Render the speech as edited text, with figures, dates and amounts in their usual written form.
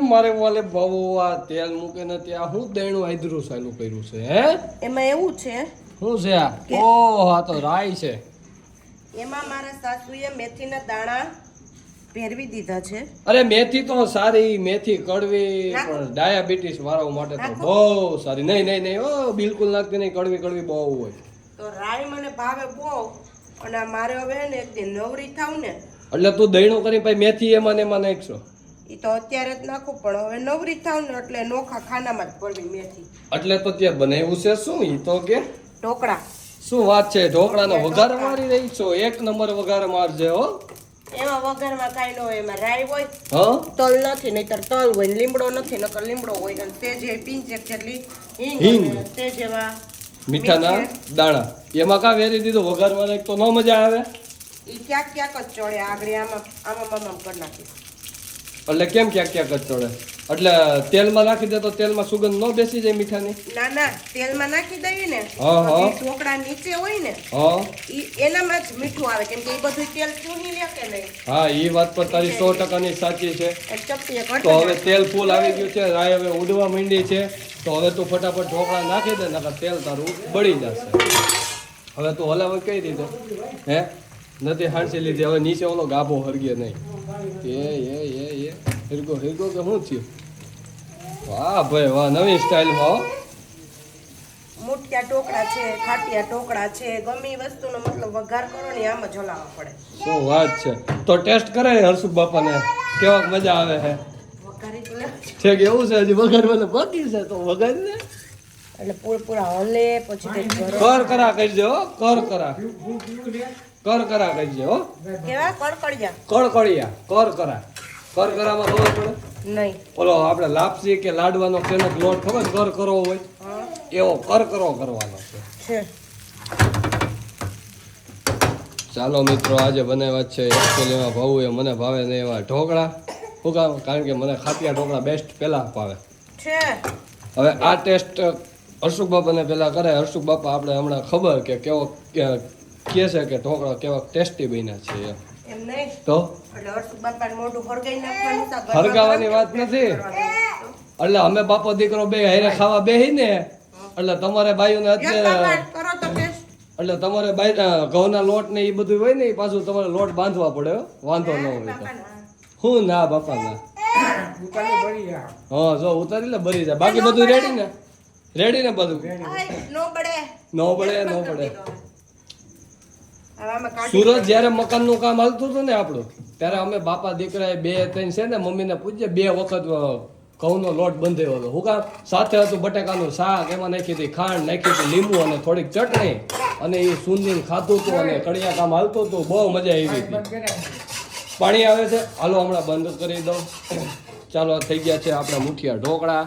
મારે વાલે બહુ આ તેલ મૂકીને ત્યાં હું દેણું આદરું સાલું કર્યું છે હે એમાં એવું છે શું છે આ ઓહ આ તો રાઈ છે એમાં મારા સાસુએ મેથીના દાણા ભેરવી દીધા છે અરે મેથી તો સારી મેથી કડવી પણ ડાયાબિટીસ વાળા માટે તો બહુ સારી નહીં નહીં નહીં ઓ બિલકુલ નાખતી નહીં કડવી કડવી બહુ હોય તો રાઈ મને ભાવે બહુ અને મારે હવે ને એક દી નવરી થાવ ને એટલે તું દહીણું કરી પછી મેથી એમાં ને એમાં નાખશો એ તો અત્યારે જ નાખું પણ હવે નવરી થાવ ને એટલે નોખા ખાનામાં જ પડવી મેથી એટલે તો ત્યાં બનાવ્યું છે શું ઈ તો કે ઢોકળા શું વાત છે ઢોકળાનો વઘાર મારી રહી છો એક નંબર વઘાર મારજે હો એમાં વઘારમાં કાંઈ ન હોય એમાં રાઈ હોય હા તલ નથી નહીતર તલ હોય ને લીમડો નથી નકર લીમડો હોય અને તે જે પિંચેક જેટલી હિંગ. હિંગ અને તે જેવા મીઠાના દાણા એમાં કા વેરી દીધું વઘારમાં નાખ તો ન મજા આવે ઈ ક્યાંક ક્યાંક જ ચોળે આગળ આમાં કરી નાખી એટલે કેમ ક્યાંક ક્યાંક જ ચડે એટલે તેલમાં નાખી દે તો તેલમાં સુગંધ ન બેસી જાય મીઠાની ના ના તેલમાં નાખી દઈએ ને હા, હા. તો જે ઢોકળા નીચે હોય ને હા ઈ એનામાં જ મીઠું આવે કેમ કે એ બધું તેલ ચૂની લે કે નહીં હા એ વાત પર તારી 100%ની સાચી છે એ ચપટીએ તો હવે ઘટે તેલ ફૂલ આવી ગયું છે રાઈ હવે ઉડવા માંડી છે તો હવે તું ફટાફટ ઢોકળા નાખી દે નકર તેલ તારું બળી જશે હવે તું હલાવે કઈ રીતે હે નથી હાંસી લીધી હવે નીચે ઓલો ગાભો હરગે નહીં એ હિરગો કે શું થયું વાહ ભાઈ વાહ નવી સ્ટાઇલમાં હો મુઠિયા ઢોકળા છે ખાટિયા ઢોકળા છે ગમે એ વસ્તુનો મતલબ વઘાર કરો ને આમ જ હલાવવા પડે શું વાત છે તો ટેસ્ટ કરે હર્ષુખ બાપાને કેવા મજા આવે છે વઘારી તો લે. છે કે એવું છે હજી વઘારવાને બાકી છે તો વઘાર ને એટલે પૂરા હલે પછી તે ગરમ કર કરા કરજો હો કર કરા કરજો હો કેવા કડકડિયા કડકડિયા કર કરામાં ખબર પડે નહીં ઓલો આપણે લાપસી કે લાડવાનો કેનો લોટ ખબર કર કરવો હોય હા એવો કર કરવાનો છે છે ચાલો મિત્રો આજે બનાવ્યા છે એકચ્યુઅલીમાં ભાવું એ મને ભાવે નહીં એવા ઢોકળા શું કામ કારણ કે મને ખાટિયા ઢોકળા બેસ્ટ પહેલાં ભાવે છે હવે આ ટેસ્ટ હર્ષુખ બાપાને પહેલાં કરે હર્ષુખ બાપા આપણે હમણાં ખબર કે કેવો કહે છે કે ઢોકળા કેવા ટેસ્ટી બન્યા છે એમ એમ નહીં તો એટલે હર્ષુખ બાપાને મોઢું હરગાઈ નાખવાનું તા ગરમા હરગાવાની ગરમ વાત નથી એટલે અમે બાપો દીકરો બે હારે ખાવા બેહી ને એટલે તમારે બાયુને એક અત્યારે વખત કરો તો ટેસ્ટ એટલે તમારે બાય ઘઉંના લોટ ને એ બધું હોય ને એ પાછું તમારે લોટ બાંધવા પડે હો. વાંધો ન હોય તો હું ના બાપા ના હા જો ઉતારી લે ભરી જાય બાકી બધું રેડી ને બધું નો બળે નો પડે હવે આમાં કાઢી સુરત જયારે મકાનનું કામ હાલતું હતું ને આપણું ત્યારે અમે બાપા દીકરા 2-3 છે ને મમ્મીને પૂછજે 2 વખત ઘઉંનો લોટ બંધાયો હતો હું કામ સાથે હતું બટાકાનું શાક એમાં નાખી હતી ખાંડ નાખી હતી લીંબુ અને થોડીક ચટણી અને એ સૂંદીને ખાતું હતું અને કડિયા કામ હાલતું હતું બહુ મજા આવી હતી પાણી આવે છે હાલો હમણાં બંધ કરી દઉં ચાલો થઈ ગયા છે આપણા મુઠિયા ઢોકળા